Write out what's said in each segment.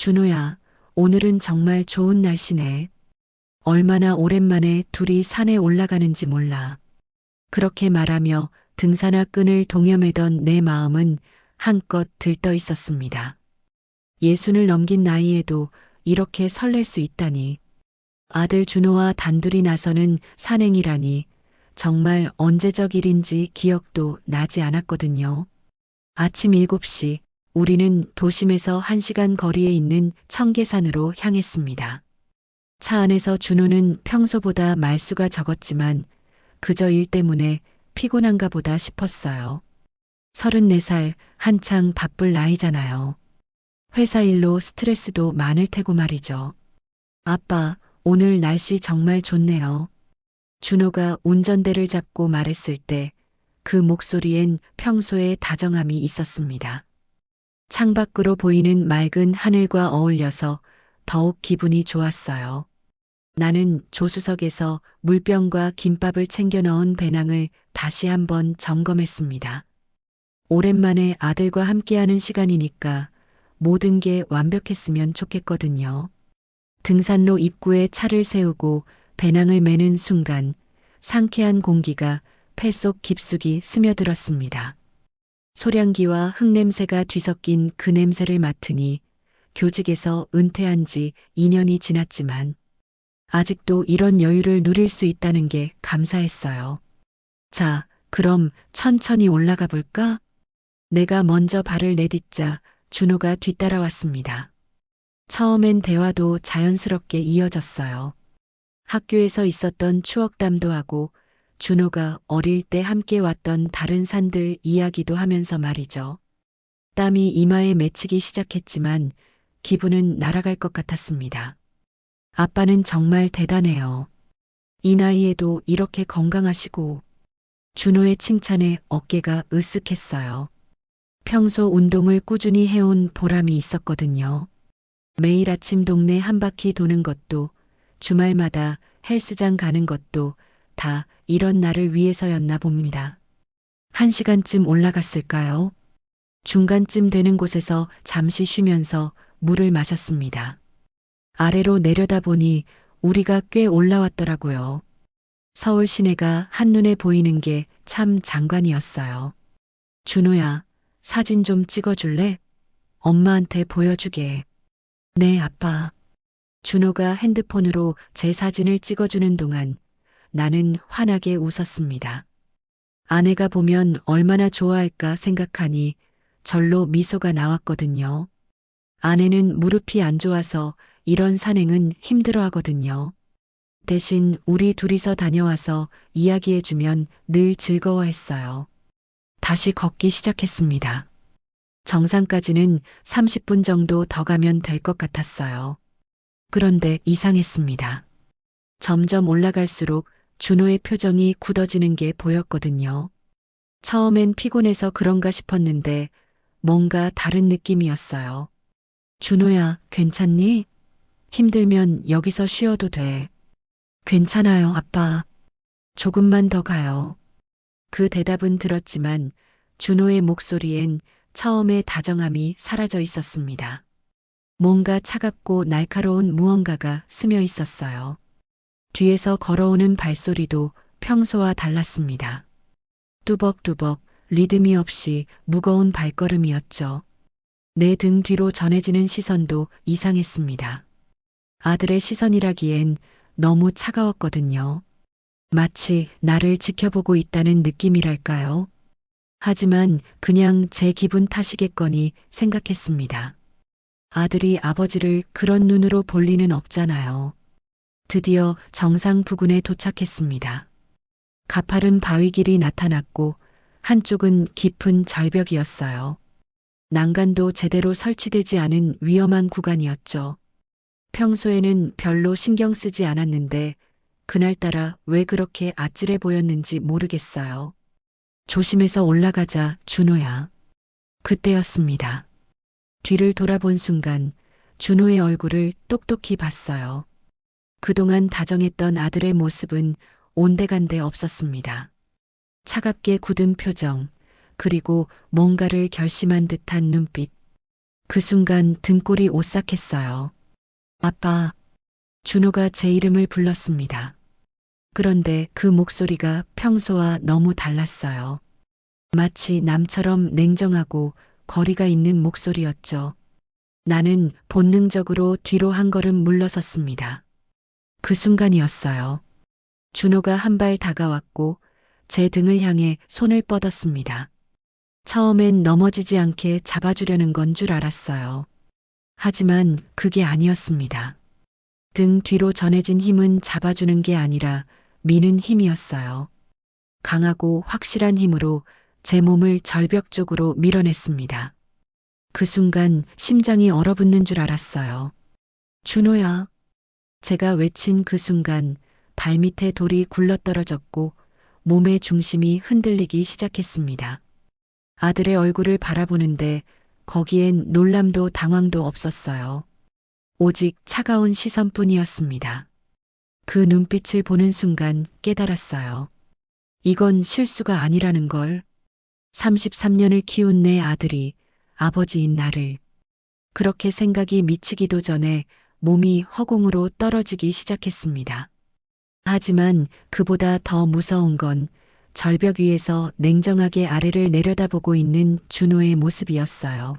준호야, 오늘은 정말 좋은 날씨네. 얼마나 오랜만에 둘이 산에 올라가는지 몰라. 그렇게 말하며 등산화 끈을 동여매던 내 마음은 한껏 들떠 있었습니다. 예순을 넘긴 나이에도 이렇게 설렐 수 있다니. 아들 준호와 단둘이 나서는 산행이라니 정말 언제적 일인지 기억도 나지 않았거든요. 아침 7시 우리는 도심에서 1시간 거리에 있는 청계산으로 향했습니다. 차 안에서 준호는 평소보다 말수가 적었지만 그저 일 때문에 피곤한가 보다 싶었어요. 34살 한창 바쁠 나이잖아요. 회사 일로 스트레스도 많을 테고 말이죠. 아빠, 오늘 날씨 정말 좋네요. 준호가 운전대를 잡고 말했을 때 그 목소리엔 평소의 다정함이 있었습니다. 창밖으로 보이는 맑은 하늘과 어울려서 더욱 기분이 좋았어요. 나는 조수석에서 물병과 김밥을 챙겨 넣은 배낭을 다시 한번 점검했습니다. 오랜만에 아들과 함께하는 시간이니까 모든 게 완벽했으면 좋겠거든요. 등산로 입구에 차를 세우고 배낭을 매는 순간 상쾌한 공기가 폐 속 깊숙이 스며들었습니다. 소량기와 흙냄새가 뒤섞인 그 냄새를 맡으니 교직에서 은퇴한 지 2년이 지났지만 아직도 이런 여유를 누릴 수 있다는 게 감사했어요. 자, 그럼 천천히 올라가 볼까? 내가 먼저 발을 내딛자 준호가 뒤따라왔습니다. 처음엔 대화도 자연스럽게 이어졌어요. 학교에서 있었던 추억담도 하고 준호가 어릴 때 함께 왔던 다른 산들 이야기도 하면서 말이죠. 땀이 이마에 맺히기 시작했지만 기분은 날아갈 것 같았습니다. 아빠는 정말 대단해요. 이 나이에도 이렇게 건강하시고. 준호의 칭찬에 어깨가 으쓱했어요. 평소 운동을 꾸준히 해온 보람이 있었거든요. 매일 아침 동네 한 바퀴 도는 것도 주말마다 헬스장 가는 것도 다 이런 나를 위해서였나 봅니다. 1시간쯤 올라갔을까요? 중간쯤 되는 곳에서 잠시 쉬면서 물을 마셨습니다. 아래로 내려다보니 우리가 꽤 올라왔더라고요. 서울 시내가 한눈에 보이는 게 참 장관이었어요. 준호야, 사진 좀 찍어줄래? 엄마한테 보여주게. 네, 아빠. 준호가 핸드폰으로 제 사진을 찍어주는 동안 나는 환하게 웃었습니다. 아내가 보면 얼마나 좋아할까 생각하니 절로 미소가 나왔거든요. 아내는 무릎이 안 좋아서 이런 산행은 힘들어 하거든요. 대신 우리 둘이서 다녀와서 이야기해주면 늘 즐거워했어요. 다시 걷기 시작했습니다. 정상까지는 30분 정도 더 가면 될 것 같았어요. 그런데 이상했습니다. 점점 올라갈수록 준호의 표정이 굳어지는 게 보였거든요. 처음엔 피곤해서 그런가 싶었는데 뭔가 다른 느낌이었어요. 준호야, 괜찮니? 힘들면 여기서 쉬어도 돼. 괜찮아요, 아빠. 조금만 더 가요. 그 대답은 들었지만 준호의 목소리엔 처음의 다정함이 사라져 있었습니다. 뭔가 차갑고 날카로운 무언가가 스며 있었어요. 뒤에서 걸어오는 발소리도 평소와 달랐습니다. 뚜벅뚜벅 리듬이 없이 무거운 발걸음이었죠. 내 등 뒤로 전해지는 시선도 이상했습니다. 아들의 시선이라기엔 너무 차가웠거든요. 마치 나를 지켜보고 있다는 느낌이랄까요? 하지만 그냥 제 기분 탓이겠거니 생각했습니다. 아들이 아버지를 그런 눈으로 볼 리는 없잖아요. 드디어 정상 부근에 도착했습니다. 가파른 바위길이 나타났고 한쪽은 깊은 절벽이었어요. 난간도 제대로 설치되지 않은 위험한 구간이었죠. 평소에는 별로 신경 쓰지 않았는데 그날따라 왜 그렇게 아찔해 보였는지 모르겠어요. 조심해서 올라가자, 준호야. 그때였습니다. 뒤를 돌아본 순간 준호의 얼굴을 똑똑히 봤어요. 그동안 다정했던 아들의 모습은 온데간데 없었습니다. 차갑게 굳은 표정, 그리고 뭔가를 결심한 듯한 눈빛. 그 순간 등골이 오싹했어요. 아빠, 준호가 제 이름을 불렀습니다. 그런데 그 목소리가 평소와 너무 달랐어요. 마치 남처럼 냉정하고 거리가 있는 목소리였죠. 나는 본능적으로 뒤로 한 걸음 물러섰습니다. 그 순간이었어요. 준호가 한 발 다가왔고 제 등을 향해 손을 뻗었습니다. 처음엔 넘어지지 않게 잡아주려는 건 줄 알았어요. 하지만 그게 아니었습니다. 등 뒤로 전해진 힘은 잡아주는 게 아니라 미는 힘이었어요. 강하고 확실한 힘으로 제 몸을 절벽 쪽으로 밀어냈습니다. 그 순간 심장이 얼어붙는 줄 알았어요. 준호야. 제가 외친 그 순간 발밑에 돌이 굴러떨어졌고 몸의 중심이 흔들리기 시작했습니다. 아들의 얼굴을 바라보는데 거기엔 놀람도 당황도 없었어요. 오직 차가운 시선뿐이었습니다. 그 눈빛을 보는 순간 깨달았어요. 이건 실수가 아니라는 걸. 33년을 키운 내 아들이 아버지인 나를. 그렇게 생각이 미치기도 전에 몸이 허공으로 떨어지기 시작했습니다. 하지만 그보다 더 무서운 건 절벽 위에서 냉정하게 아래를 내려다보고 있는 준호의 모습이었어요.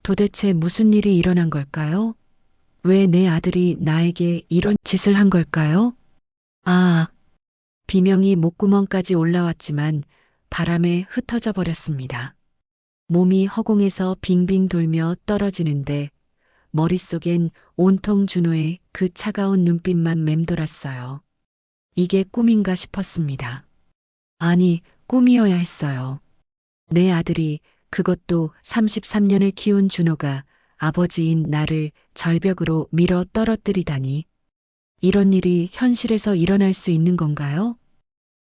도대체 무슨 일이 일어난 걸까요? 왜 내 아들이 나에게 이런 짓을 한 걸까요? 아, 비명이 목구멍까지 올라왔지만 바람에 흩어져 버렸습니다. 몸이 허공에서 빙빙 돌며 떨어지는데 머릿속엔 온통 준호의 그 차가운 눈빛만 맴돌았어요. 이게 꿈인가 싶었습니다. 아니, 꿈이어야 했어요. 내 아들이, 그것도 33년을 키운 준호가 아버지인 나를 절벽으로 밀어 떨어뜨리다니. 이런 일이 현실에서 일어날 수 있는 건가요?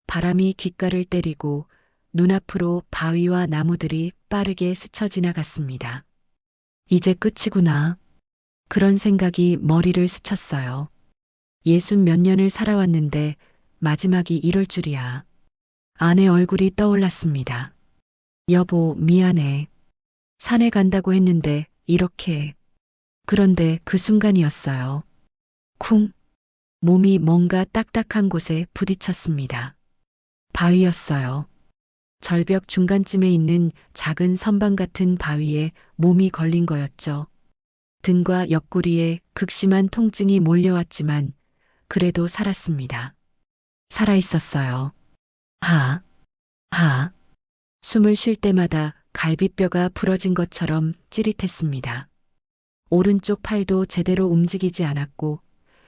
바람이 귓가를 때리고 눈앞으로 바위와 나무들이 빠르게 스쳐 지나갔습니다. 이제 끝이구나. 그런 생각이 머리를 스쳤어요. 60몇 년을 살아왔는데 마지막이 이럴 줄이야. 아내 얼굴이 떠올랐습니다. 여보, 미안해. 산에 간다고 했는데 이렇게. 그런데 그 순간이었어요. 쿵. 몸이 뭔가 딱딱한 곳에 부딪혔습니다. 바위였어요. 절벽 중간쯤에 있는 작은 선반 같은 바위에 몸이 걸린 거였죠. 등과 옆구리에 극심한 통증이 몰려왔지만 그래도 살았습니다. 살아 있었어요. 하, 하. 숨을 쉴 때마다 갈비뼈가 부러진 것처럼 찌릿했습니다. 오른쪽 팔도 제대로 움직이지 않았고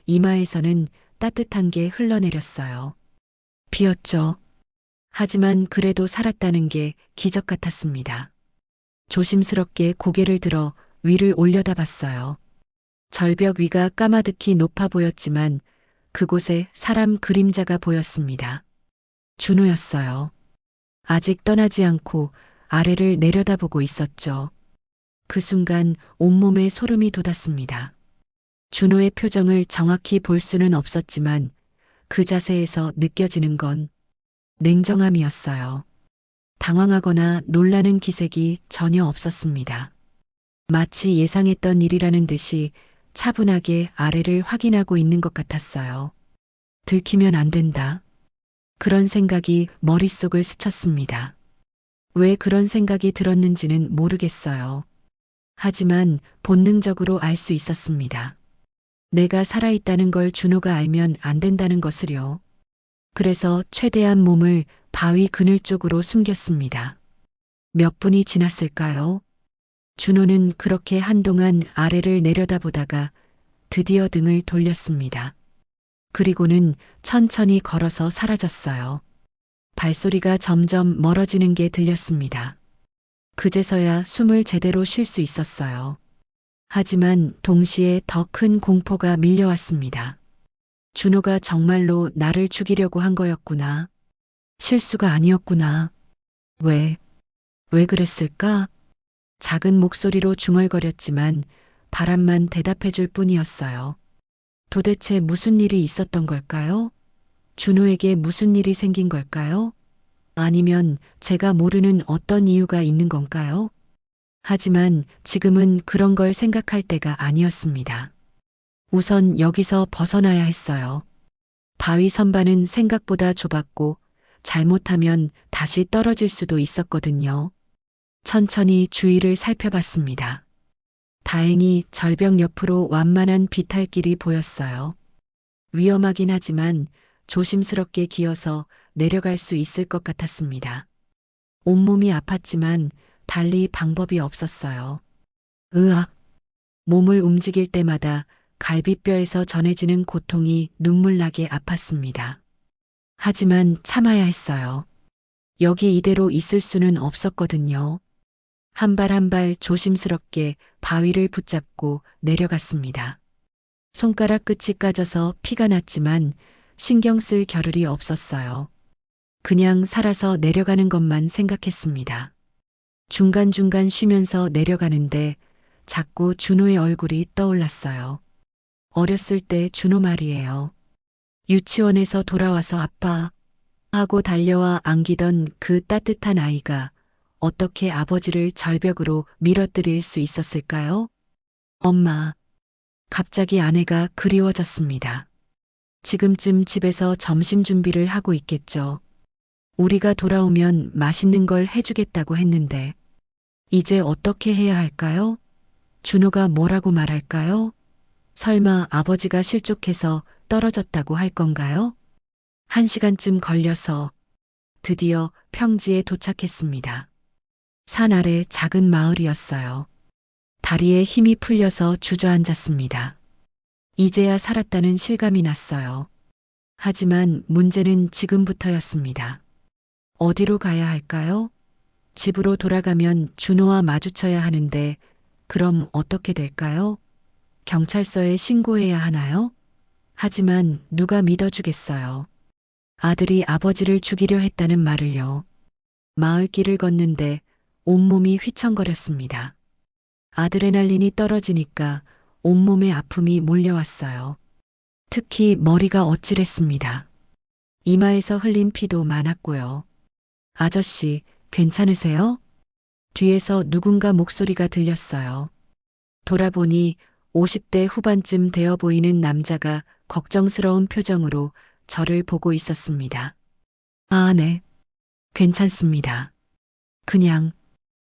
이마에서는 따뜻한 게 흘러내렸어요. 비었죠. 하지만 그래도 살았다는 게 기적 같았습니다. 조심스럽게 고개를 들어 위를 올려다봤어요. 절벽 위가 까마득히 높아 보였지만 그곳에 사람 그림자가 보였습니다. 준호였어요. 아직 떠나지 않고 아래를 내려다보고 있었죠. 그 순간 온몸에 소름이 돋았습니다. 준호의 표정을 정확히 볼 수는 없었지만 그 자세에서 느껴지는 건 냉정함이었어요. 당황하거나 놀라는 기색이 전혀 없었습니다. 마치 예상했던 일이라는 듯이 차분하게 아래를 확인하고 있는 것 같았어요. 들키면 안 된다. 그런 생각이 머릿속을 스쳤습니다. 왜 그런 생각이 들었는지는 모르겠어요. 하지만 본능적으로 알 수 있었습니다. 내가 살아있다는 걸 준호가 알면 안 된다는 것을요. 그래서 최대한 몸을 바위 그늘 쪽으로 숨겼습니다. 몇 분이 지났을까요? 준호는 그렇게 한동안 아래를 내려다보다가 드디어 등을 돌렸습니다. 그리고는 천천히 걸어서 사라졌어요. 발소리가 점점 멀어지는 게 들렸습니다. 그제서야 숨을 제대로 쉴 수 있었어요. 하지만 동시에 더 큰 공포가 밀려왔습니다. 준호가 정말로 나를 죽이려고 한 거였구나. 실수가 아니었구나. 왜 그랬을까? 작은 목소리로 중얼거렸지만 바람만 대답해 줄 뿐이었어요. 도대체 무슨 일이 있었던 걸까요? 준호에게 무슨 일이 생긴 걸까요? 아니면 제가 모르는 어떤 이유가 있는 건가요? 하지만 지금은 그런 걸 생각할 때가 아니었습니다. 우선 여기서 벗어나야 했어요. 바위 선반은 생각보다 좁았고 잘못하면 다시 떨어질 수도 있었거든요. 천천히 주위를 살펴봤습니다. 다행히 절벽 옆으로 완만한 비탈길이 보였어요. 위험하긴 하지만 조심스럽게 기어서 내려갈 수 있을 것 같았습니다. 온몸이 아팠지만 달리 방법이 없었어요. 으악! 몸을 움직일 때마다 갈비뼈에서 전해지는 고통이 눈물나게 아팠습니다. 하지만 참아야 했어요. 여기 이대로 있을 수는 없었거든요. 한 발 한 발 조심스럽게 바위를 붙잡고 내려갔습니다. 손가락 끝이 까져서 피가 났지만 신경 쓸 겨를이 없었어요. 그냥 살아서 내려가는 것만 생각했습니다. 중간중간 쉬면서 내려가는데 자꾸 준호의 얼굴이 떠올랐어요. 어렸을 때 준호 말이에요. 유치원에서 돌아와서 아빠 하고 달려와 안기던 그 따뜻한 아이가 어떻게 아버지를 절벽으로 밀어뜨릴 수 있었을까요? 엄마. 갑자기 아내가 그리워졌습니다. 지금쯤 집에서 점심 준비를 하고 있겠죠. 우리가 돌아오면 맛있는 걸 해주겠다고 했는데, 이제 어떻게 해야 할까요? 준호가 뭐라고 말할까요? 설마 아버지가 실족해서 떨어졌다고 할 건가요? 1시간쯤 걸려서 드디어 평지에 도착했습니다. 산 아래 작은 마을이었어요. 다리에 힘이 풀려서 주저앉았습니다. 이제야 살았다는 실감이 났어요. 하지만 문제는 지금부터였습니다. 어디로 가야 할까요? 집으로 돌아가면 준호와 마주쳐야 하는데 그럼 어떻게 될까요? 경찰서에 신고해야 하나요? 하지만 누가 믿어주겠어요. 아들이 아버지를 죽이려 했다는 말을요. 마을길을 걷는데 온몸이 휘청거렸습니다. 아드레날린이 떨어지니까 온몸에 아픔이 몰려왔어요. 특히 머리가 어찌랬습니다. 이마에서 흘린 피도 많았고요. 아저씨, 괜찮으세요? 뒤에서 누군가 목소리가 들렸어요. 돌아보니 50대 후반쯤 되어 보이는 남자가 걱정스러운 표정으로 저를 보고 있었습니다. 아, 네. 괜찮습니다. 그냥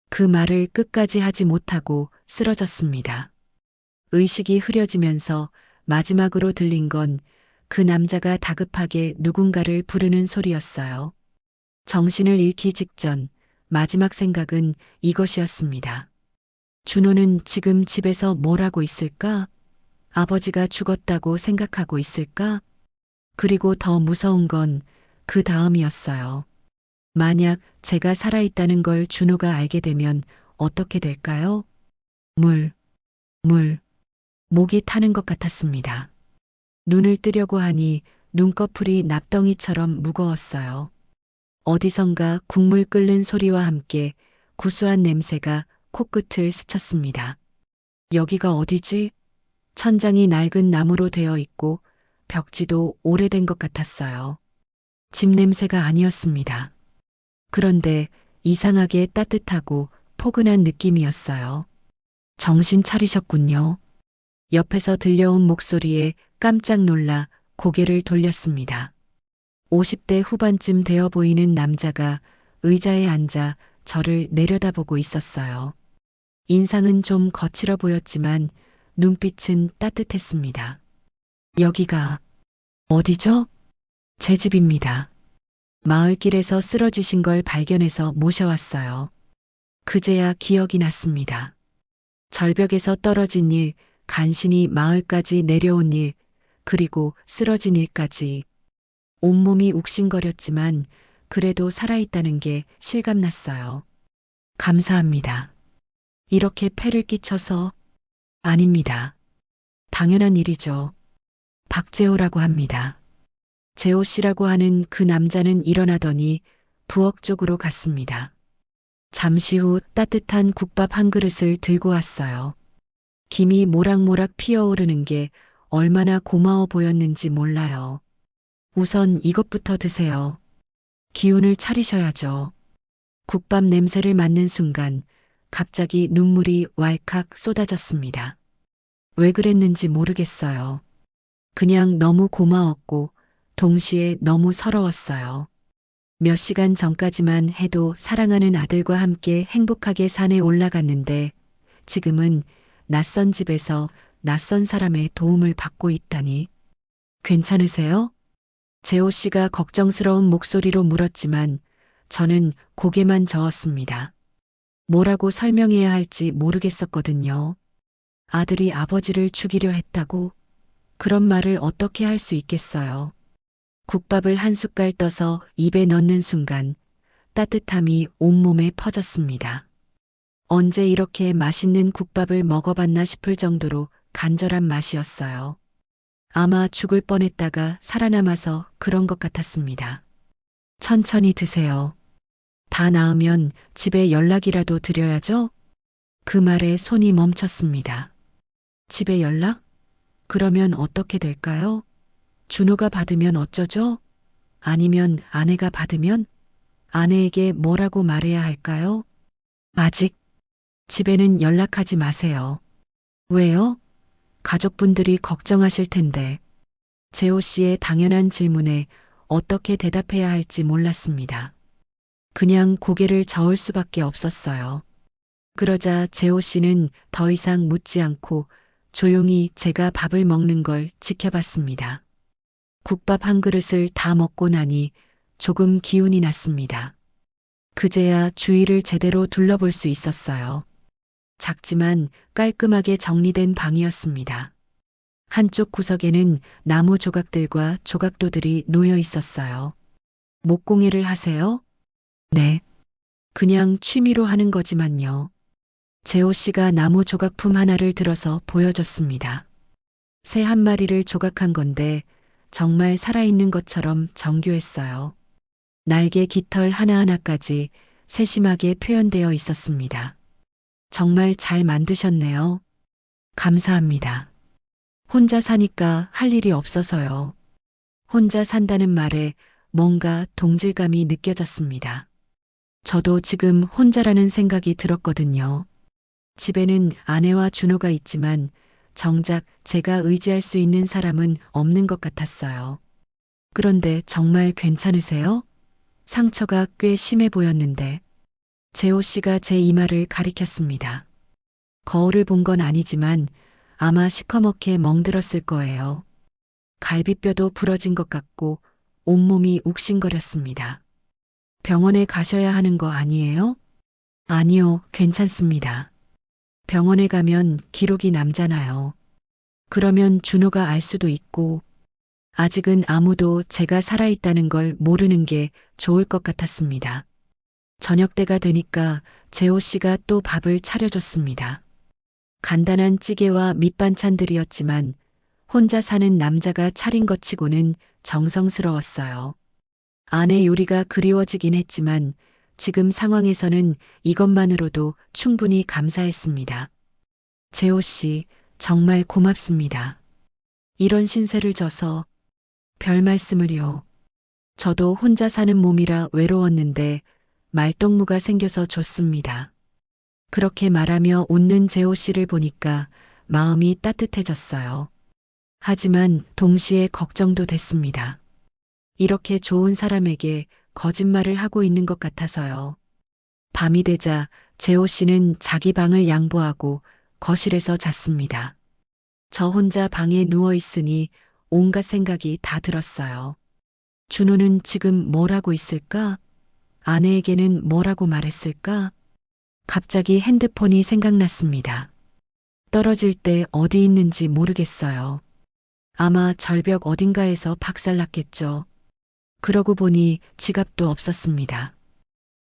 그 말을 끝까지 하지 못하고 쓰러졌습니다. 의식이 흐려지면서 마지막으로 들린 건 그 남자가 다급하게 누군가를 부르는 소리였어요. 정신을 잃기 직전 마지막 생각은 이것이었습니다. 준호는 지금 집에서 뭘 하고 있을까? 아버지가 죽었다고 생각하고 있을까? 그리고 더 무서운 건 그 다음이었어요. 만약 제가 살아있다는 걸 준호가 알게 되면 어떻게 될까요? 물. 목이 타는 것 같았습니다. 눈을 뜨려고 하니 눈꺼풀이 납덩이처럼 무거웠어요. 어디선가 국물 끓는 소리와 함께 구수한 냄새가 코끝을 스쳤습니다. 여기가 어디지? 천장이 낡은 나무로 되어 있고 벽지도 오래된 것 같았어요. 집 냄새가 아니었습니다. 그런데 이상하게 따뜻하고 포근한 느낌이었어요. 정신 차리셨군요. 옆에서 들려온 목소리에 깜짝 놀라 고개를 돌렸습니다. 50대 후반쯤 되어 보이는 남자가 의자에 앉아 저를 내려다보고 있었어요. 인상은 좀 거칠어 보였지만 눈빛은 따뜻했습니다. 여기가 어디죠? 제 집입니다. 마을길에서 쓰러지신 걸 발견해서 모셔왔어요. 그제야 기억이 났습니다. 절벽에서 떨어진 일, 간신히 마을까지 내려온 일, 그리고 쓰러진 일까지. 온몸이 욱신거렸지만 그래도 살아있다는 게 실감났어요. 감사합니다. 이렇게 폐를 끼쳐서 아닙니다. 당연한 일이죠. 박재호라고 합니다. 재호 씨라고 하는 그 남자는 일어나더니 부엌 쪽으로 갔습니다. 잠시 후 따뜻한 국밥 한 그릇을 들고 왔어요. 김이 모락모락 피어오르는 게 얼마나 고마워 보였는지 몰라요. 우선 이것부터 드세요. 기운을 차리셔야죠. 국밥 냄새를 맡는 순간 갑자기 눈물이 왈칵 쏟아졌습니다. 왜 그랬는지 모르겠어요. 그냥 너무 고마웠고 동시에 너무 서러웠어요. 몇 시간 전까지만 해도 사랑하는 아들과 함께 행복하게 산에 올라갔는데 지금은 낯선 집에서 낯선 사람의 도움을 받고 있다니. 괜찮으세요? 재호 씨가 걱정스러운 목소리로 물었지만 저는 고개만 저었습니다. 뭐라고 설명해야 할지 모르겠었거든요. 아들이 아버지를 죽이려 했다고? 그런 말을 어떻게 할 수 있겠어요. 국밥을 한 숟갈 떠서 입에 넣는 순간 따뜻함이 온몸에 퍼졌습니다. 언제 이렇게 맛있는 국밥을 먹어봤나 싶을 정도로 간절한 맛이었어요. 아마 죽을 뻔했다가 살아남아서 그런 것 같았습니다. 천천히 드세요. 다 나으면 집에 연락이라도 드려야죠? 그 말에 손이 멈췄습니다. 집에 연락? 그러면 어떻게 될까요? 준호가 받으면 어쩌죠? 아니면 아내가 받으면? 아내에게 뭐라고 말해야 할까요? 아직 집에는 연락하지 마세요. 왜요? 가족분들이 걱정하실 텐데. 재호 씨의 당연한 질문에 어떻게 대답해야 할지 몰랐습니다. 그냥 고개를 저을 수밖에 없었어요. 그러자 재호 씨는 더 이상 묻지 않고 조용히 제가 밥을 먹는 걸 지켜봤습니다. 국밥 한 그릇을 다 먹고 나니 조금 기운이 났습니다. 그제야 주위를 제대로 둘러볼 수 있었어요. 작지만 깔끔하게 정리된 방이었습니다. 한쪽 구석에는 나무 조각들과 조각도들이 놓여 있었어요. 목공예를 하세요? 네. 그냥 취미로 하는 거지만요. 재호 씨가 나무 조각품 하나를 들어서 보여줬습니다. 새 한 마리를 조각한 건데 정말 살아있는 것처럼 정교했어요. 날개 깃털 하나하나까지 세심하게 표현되어 있었습니다. 정말 잘 만드셨네요. 감사합니다. 혼자 사니까 할 일이 없어서요. 혼자 산다는 말에 뭔가 동질감이 느껴졌습니다. 저도 지금 혼자라는 생각이 들었거든요. 집에는 아내와 준호가 있지만 정작 제가 의지할 수 있는 사람은 없는 것 같았어요. 그런데 정말 괜찮으세요? 상처가 꽤 심해 보였는데. 재호 씨가 제 이마를 가리켰습니다. 거울을 본 건 아니지만 아마 시커멓게 멍들었을 거예요. 갈비뼈도 부러진 것 같고 온몸이 욱신거렸습니다. 병원에 가셔야 하는 거 아니에요? 아니요, 괜찮습니다. 병원에 가면 기록이 남잖아요. 그러면 준호가 알 수도 있고, 아직은 아무도 제가 살아있다는 걸 모르는 게 좋을 것 같았습니다. 저녁 때가 되니까 재호 씨가 또 밥을 차려줬습니다. 간단한 찌개와 밑반찬들이었지만 혼자 사는 남자가 차린 것 치고는 정성스러웠어요. 아내 요리가 그리워지긴 했지만 지금 상황에서는 이것만으로도 충분히 감사했습니다. 재호 씨, 정말 고맙습니다. 이런 신세를 져서 별 말씀을요. 저도 혼자 사는 몸이라 외로웠는데 말동무가 생겨서 좋습니다. 그렇게 말하며 웃는 재호 씨를 보니까 마음이 따뜻해졌어요. 하지만 동시에 걱정도 됐습니다. 이렇게 좋은 사람에게 거짓말을 하고 있는 것 같아서요. 밤이 되자 재호 씨는 자기 방을 양보하고 거실에서 잤습니다. 저 혼자 방에 누워 있으니 온갖 생각이 다 들었어요. 준호는 지금 뭘 하고 있을까? 아내에게는 뭐라고 말했을까? 갑자기 핸드폰이 생각났습니다. 떨어질 때 어디 있는지 모르겠어요. 아마 절벽 어딘가에서 박살났겠죠. 그러고 보니 지갑도 없었습니다.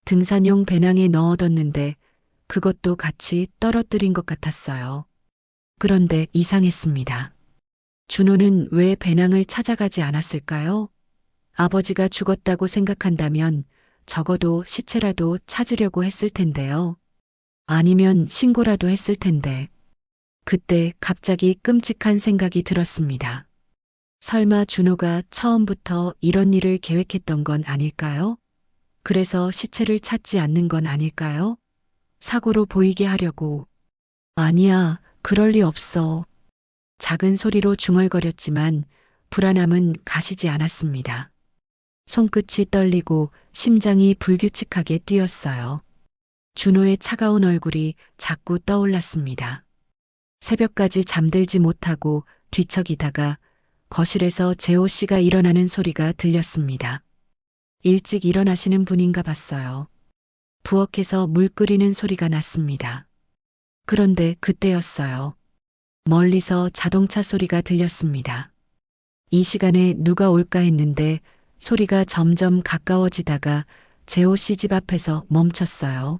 등산용 배낭에 넣어뒀는데 그것도 같이 떨어뜨린 것 같았어요. 그런데 이상했습니다. 준호는 왜 배낭을 찾아가지 않았을까요? 아버지가 죽었다고 생각한다면 적어도 시체라도 찾으려고 했을 텐데요. 아니면 신고라도 했을 텐데. 그때 갑자기 끔찍한 생각이 들었습니다. 설마 준호가 처음부터 이런 일을 계획했던 건 아닐까요? 그래서 시체를 찾지 않는 건 아닐까요? 사고로 보이게 하려고. 아니야, 그럴 리 없어. 작은 소리로 중얼거렸지만 불안함은 가시지 않았습니다. 손끝이 떨리고 심장이 불규칙하게 뛰었어요. 준호의 차가운 얼굴이 자꾸 떠올랐습니다. 새벽까지 잠들지 못하고 뒤척이다가 거실에서 재호 씨가 일어나는 소리가 들렸습니다. 일찍 일어나시는 분인가 봤어요. 부엌에서 물 끓이는 소리가 났습니다. 그런데 그때였어요. 멀리서 자동차 소리가 들렸습니다. 이 시간에 누가 올까 했는데 소리가 점점 가까워지다가 재호 씨 집 앞에서 멈췄어요.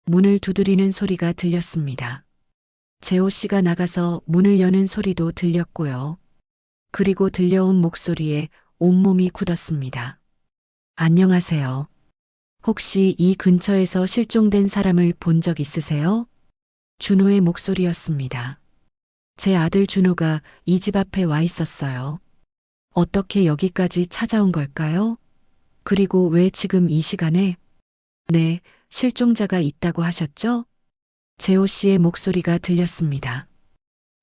문을 두드리는 소리가 들렸습니다. 재호 씨가 나가서 문을 여는 소리도 들렸고요. 그리고 들려온 목소리에 온몸이 굳었습니다. 안녕하세요. 혹시 이 근처에서 실종된 사람을 본 적 있으세요? 준호의 목소리였습니다. 제 아들 준호가 이 집 앞에 와 있었어요. 어떻게 여기까지 찾아온 걸까요? 그리고 왜 지금 이 시간에? 네, 실종자가 있다고 하셨죠? 재호 씨의 목소리가 들렸습니다.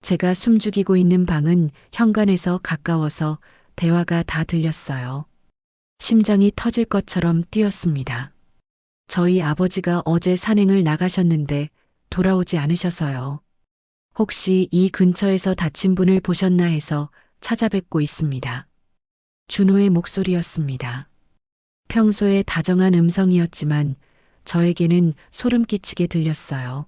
제가 숨죽이고 있는 방은 현관에서 가까워서 대화가 다 들렸어요. 심장이 터질 것처럼 뛰었습니다. 저희 아버지가 어제 산행을 나가셨는데 돌아오지 않으셔서요. 혹시 이 근처에서 다친 분을 보셨나 해서 찾아뵙고 있습니다. 준호의 목소리였습니다. 평소에 다정한 음성이었지만 저에게는 소름 끼치게 들렸어요.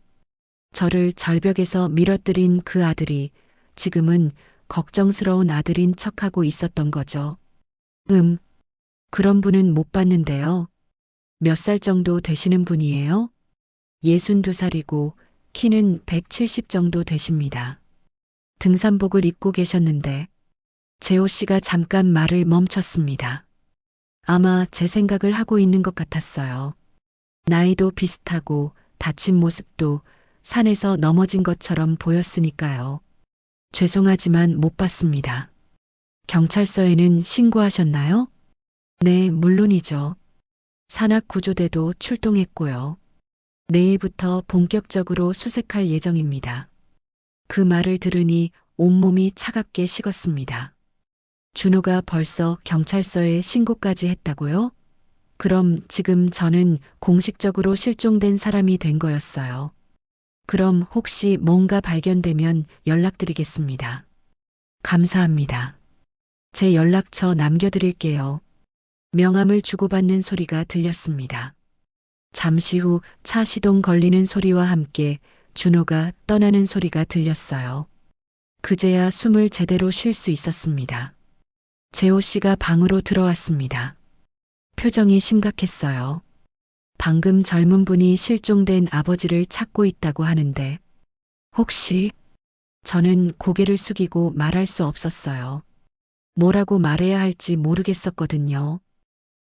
저를 절벽에서 밀어뜨린 그 아들이 지금은 걱정스러운 아들인 척하고 있었던 거죠. 그런 분은 못 봤는데요. 몇 살 정도 되시는 분이에요? 62살이고 키는 170 정도 되십니다. 등산복을 입고 계셨는데 재호 씨가 잠깐 말을 멈췄습니다. 아마 제 생각을 하고 있는 것 같았어요. 나이도 비슷하고 다친 모습도 산에서 넘어진 것처럼 보였으니까요. 죄송하지만 못 봤습니다. 경찰서에는 신고하셨나요? 네, 물론이죠. 산악구조대도 출동했고요. 내일부터 본격적으로 수색할 예정입니다. 그 말을 들으니 온몸이 차갑게 식었습니다. 준호가 벌써 경찰서에 신고까지 했다고요? 그럼 지금 저는 공식적으로 실종된 사람이 된 거였어요. 그럼 혹시 뭔가 발견되면 연락드리겠습니다. 감사합니다. 제 연락처 남겨드릴게요. 명함을 주고받는 소리가 들렸습니다. 잠시 후 차 시동 걸리는 소리와 함께 준호가 떠나는 소리가 들렸어요. 그제야 숨을 제대로 쉴 수 있었습니다. 재호 씨가 방으로 들어왔습니다. 표정이 심각했어요. 방금 젊은 분이 실종된 아버지를 찾고 있다고 하는데 혹시? 저는 고개를 숙이고 말할 수 없었어요. 뭐라고 말해야 할지 모르겠었거든요.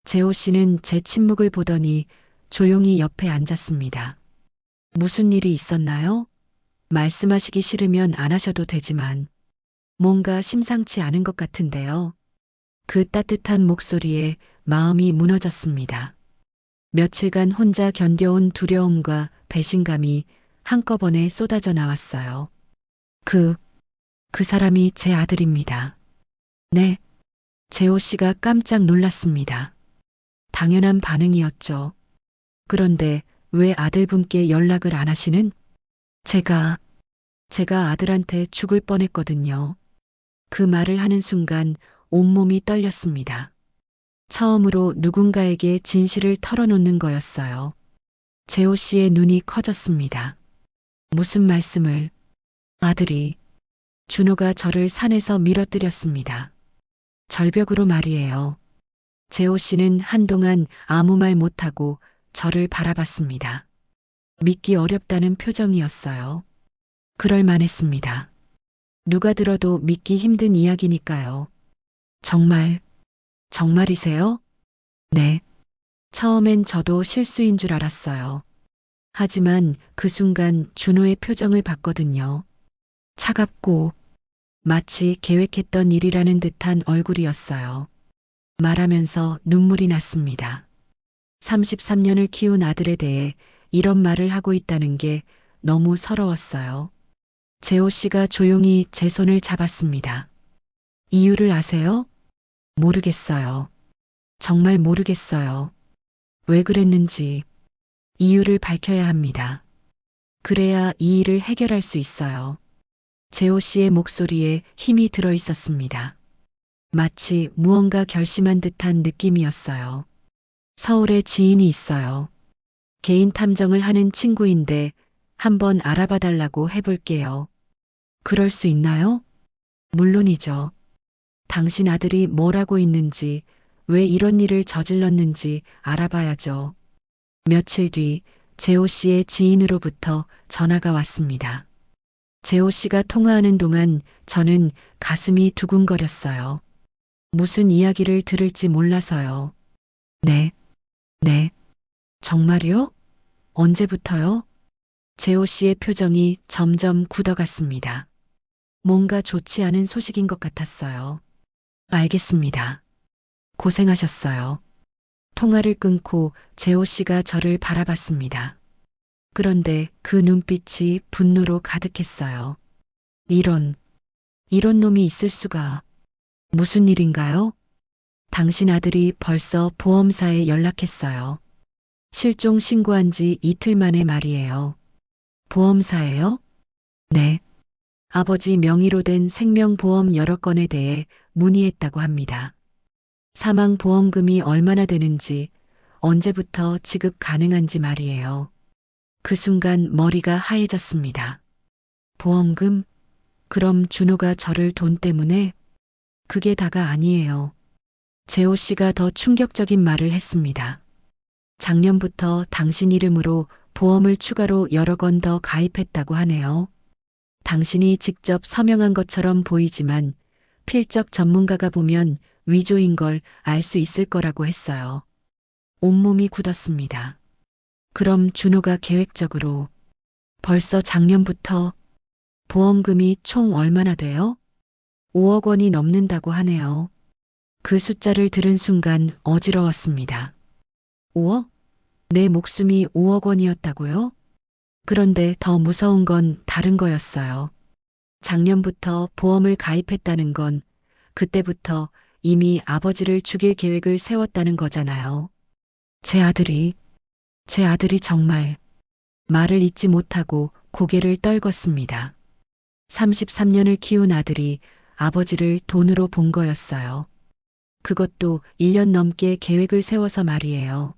재호 씨는 제 침묵을 보더니 조용히 옆에 앉았습니다. 무슨 일이 있었나요? 말씀하시기 싫으면 안 하셔도 되지만 뭔가 심상치 않은 것 같은데요. 그 따뜻한 목소리에 마음이 무너졌습니다. 며칠간 혼자 견뎌온 두려움과 배신감이 한꺼번에 쏟아져 나왔어요. 그 사람이 제 아들입니다. 네. 재호 씨가 깜짝 놀랐습니다. 당연한 반응이었죠. 그런데 왜 아들분께 연락을 안 하시는? 제가 아들한테 죽을 뻔했거든요. 그 말을 하는 순간 온몸이 떨렸습니다. 처음으로 누군가에게 진실을 털어놓는 거였어요. 재호 씨의 눈이 커졌습니다. 무슨 말씀을? 아들이. 준호가 저를 산에서 밀어뜨렸습니다. 절벽으로 말이에요. 재호 씨는 한동안 아무 말 못하고 저를 바라봤습니다. 믿기 어렵다는 표정이었어요. 그럴 만했습니다. 누가 들어도 믿기 힘든 이야기니까요. 정말이세요? 네. 처음엔 저도 실수인 줄 알았어요. 하지만 그 순간 준호의 표정을 봤거든요. 차갑고 마치 계획했던 일이라는 듯한 얼굴이었어요. 말하면서 눈물이 났습니다. 33년을 키운 아들에 대해 이런 말을 하고 있다는 게 너무 서러웠어요. 재호 씨가 조용히 제 손을 잡았습니다. 이유를 아세요? 모르겠어요. 정말 모르겠어요. 왜 그랬는지 이유를 밝혀야 합니다. 그래야 이 일을 해결할 수 있어요. 재호 씨의 목소리에 힘이 들어 있었습니다. 마치 무언가 결심한 듯한 느낌이었어요. 서울에 지인이 있어요. 개인 탐정을 하는 친구인데 한번 알아봐 달라고 해볼게요. 그럴 수 있나요? 물론이죠. 당신 아들이 뭘 하고 있는지, 왜 이런 일을 저질렀는지 알아봐야죠. 며칠 뒤 재호 씨의 지인으로부터 전화가 왔습니다. 재호 씨가 통화하는 동안 저는 가슴이 두근거렸어요. 무슨 이야기를 들을지 몰라서요. 네, 네. 정말요? 언제부터요? 재호 씨의 표정이 점점 굳어갔습니다. 뭔가 좋지 않은 소식인 것 같았어요. 알겠습니다. 고생하셨어요. 통화를 끊고 재호 씨가 저를 바라봤습니다. 그런데 그 눈빛이 분노로 가득했어요. 이런 놈이 있을 수가. 무슨 일인가요? 당신 아들이 벌써 보험사에 연락했어요. 실종 신고한 지 이틀 만에 말이에요. 보험사예요? 네. 아버지 명의로 된 생명보험 여러 건에 대해 문의했다고 합니다. 사망보험금이 얼마나 되는지, 언제부터 지급 가능한지 말이에요. 그 순간 머리가 하얘졌습니다. 보험금? 그럼 준호가 저를 돈 때문에? 그게 다가 아니에요. 재호 씨가 더 충격적인 말을 했습니다. 작년부터 당신 이름으로 보험을 추가로 여러 건 더 가입했다고 하네요. 당신이 직접 서명한 것처럼 보이지만 필적 전문가가 보면 위조인 걸 알 수 있을 거라고 했어요. 온몸이 굳었습니다. 그럼 준호가 계획적으로 벌써 작년부터 보험금이 총 얼마나 돼요? 5억 원이 넘는다고 하네요. 그 숫자를 들은 순간 어지러웠습니다. 5억? 내 목숨이 5억 원이었다고요? 그런데 더 무서운 건 다른 거였어요. 작년부터 보험을 가입했다는 건 그때부터 이미 아버지를 죽일 계획을 세웠다는 거잖아요. 제 아들이 정말 말을 잇지 못하고 고개를 떨궜습니다. 33년을 키운 아들이 아버지를 돈으로 본 거였어요. 그것도 1년 넘게 계획을 세워서 말이에요.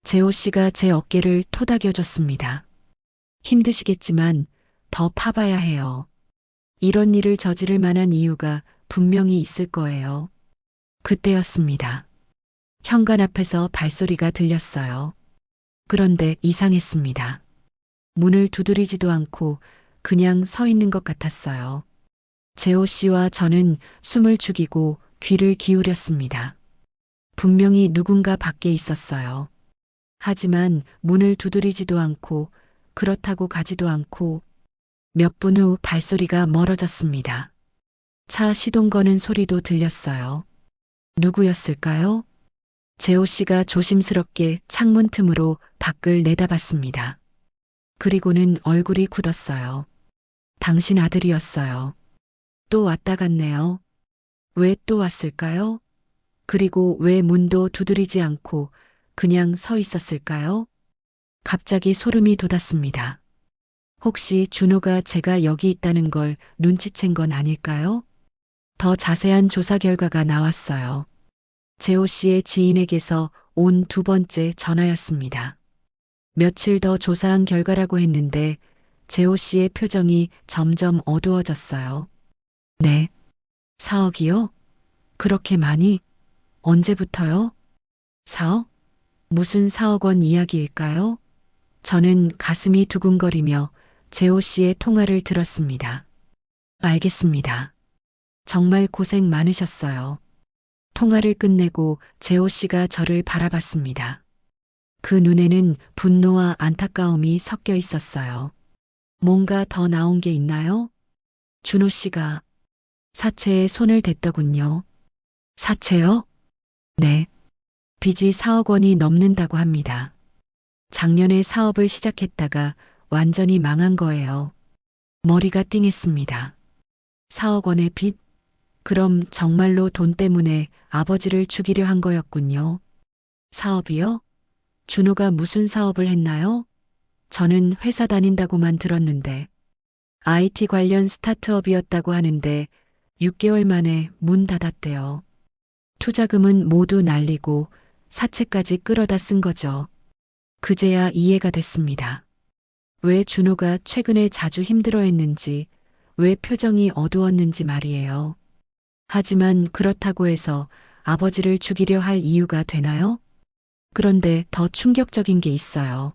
재호 씨가 제 어깨를 토닥여줬습니다. 힘드시겠지만 더 파봐야 해요. 이런 일을 저지를 만한 이유가 분명히 있을 거예요. 그때였습니다. 현관 앞에서 발소리가 들렸어요. 그런데 이상했습니다. 문을 두드리지도 않고 그냥 서 있는 것 같았어요. 재호 씨와 저는 숨을 죽이고 귀를 기울였습니다. 분명히 누군가 밖에 있었어요. 하지만 문을 두드리지도 않고 그렇다고 가지도 않고 몇 분 후 발소리가 멀어졌습니다. 차 시동 거는 소리도 들렸어요. 누구였을까요? 재호 씨가 조심스럽게 창문 틈으로 밖을 내다봤습니다. 그리고는 얼굴이 굳었어요. 당신 아들이었어요. 또 왔다 갔네요. 왜 또 왔을까요? 그리고 왜 문도 두드리지 않고 그냥 서 있었을까요? 갑자기 소름이 돋았습니다. 혹시 준호가 제가 여기 있다는 걸 눈치챈 건 아닐까요? 더 자세한 조사 결과가 나왔어요. 재호 씨의 지인에게서 온 두 번째 전화였습니다. 며칠 더 조사한 결과라고 했는데 재호 씨의 표정이 점점 어두워졌어요. 네. 4억이요? 그렇게 많이? 언제부터요? 4억? 무슨 4억 원 이야기일까요? 저는 가슴이 두근거리며 재호 씨의 통화를 들었습니다. 알겠습니다. 정말 고생 많으셨어요. 통화를 끝내고 재호 씨가 저를 바라봤습니다. 그 눈에는 분노와 안타까움이 섞여 있었어요. 뭔가 더 나온 게 있나요? 준호 씨가 사채에 손을 댔더군요. 사채요? 네. 빚이 4억 원이 넘는다고 합니다. 작년에 사업을 시작했다가 완전히 망한 거예요. 머리가 띵했습니다. 4억 원의 빚? 그럼 정말로 돈 때문에 아버지를 죽이려 한 거였군요. 사업이요? 준호가 무슨 사업을 했나요? 저는 회사 다닌다고만 들었는데 IT 관련 스타트업이었다고 하는데 6개월 만에 문 닫았대요. 투자금은 모두 날리고 사채까지 끌어다 쓴 거죠. 그제야 이해가 됐습니다. 왜 준호가 최근에 자주 힘들어했는지, 왜 표정이 어두웠는지 말이에요. 하지만 그렇다고 해서 아버지를 죽이려 할 이유가 되나요? 그런데 더 충격적인 게 있어요.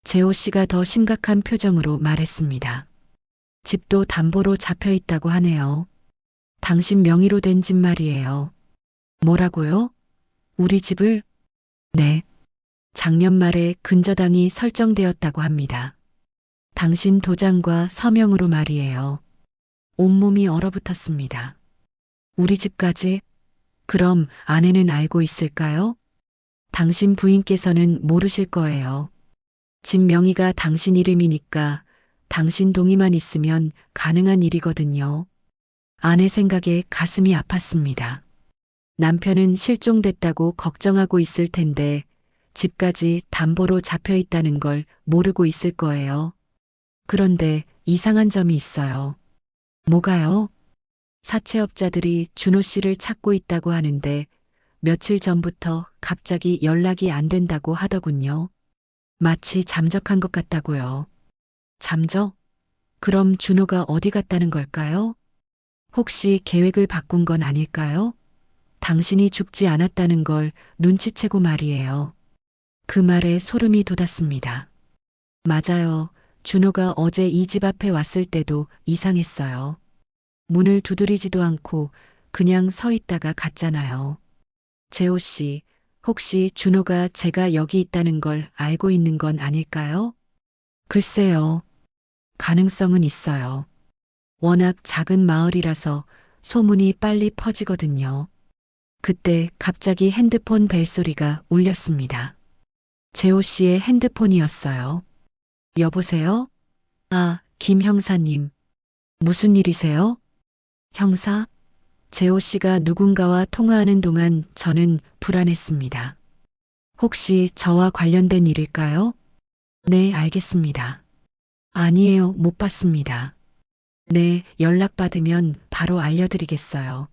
재호 씨가 더 심각한 표정으로 말했습니다. 집도 담보로 잡혀 있다고 하네요. 당신 명의로 된 집 말이에요. 뭐라고요? 우리 집을? 네. 작년 말에 근저당이 설정되었다고 합니다. 당신 도장과 서명으로 말이에요. 온몸이 얼어붙었습니다. 우리 집까지? 그럼 아내는 알고 있을까요? 당신 부인께서는 모르실 거예요. 집 명의가 당신 이름이니까 당신 동의만 있으면 가능한 일이거든요. 아내 생각에 가슴이 아팠습니다. 남편은 실종됐다고 걱정하고 있을 텐데 집까지 담보로 잡혀 있다는 걸 모르고 있을 거예요. 그런데 이상한 점이 있어요. 뭐가요? 사채업자들이 준호 씨를 찾고 있다고 하는데 며칠 전부터 갑자기 연락이 안 된다고 하더군요. 마치 잠적한 것 같다고요. 잠적? 그럼 준호가 어디 갔다는 걸까요? 혹시 계획을 바꾼 건 아닐까요? 당신이 죽지 않았다는 걸 눈치채고 말이에요. 그 말에 소름이 돋았습니다. 맞아요. 준호가 어제 이 집 앞에 왔을 때도 이상했어요. 문을 두드리지도 않고 그냥 서 있다가 갔잖아요. 재호 씨, 혹시 준호가 제가 여기 있다는 걸 알고 있는 건 아닐까요? 글쎄요. 가능성은 있어요. 워낙 작은 마을이라서 소문이 빨리 퍼지거든요. 그때 갑자기 핸드폰 벨소리가 울렸습니다. 재호 씨의 핸드폰이었어요. 여보세요? 아, 김 형사님. 무슨 일이세요? 형사? 재호 씨가 누군가와 통화하는 동안 저는 불안했습니다. 혹시 저와 관련된 일일까요? 네, 알겠습니다. 아니에요, 못 받습니다. 네, 연락받으면 바로 알려드리겠어요.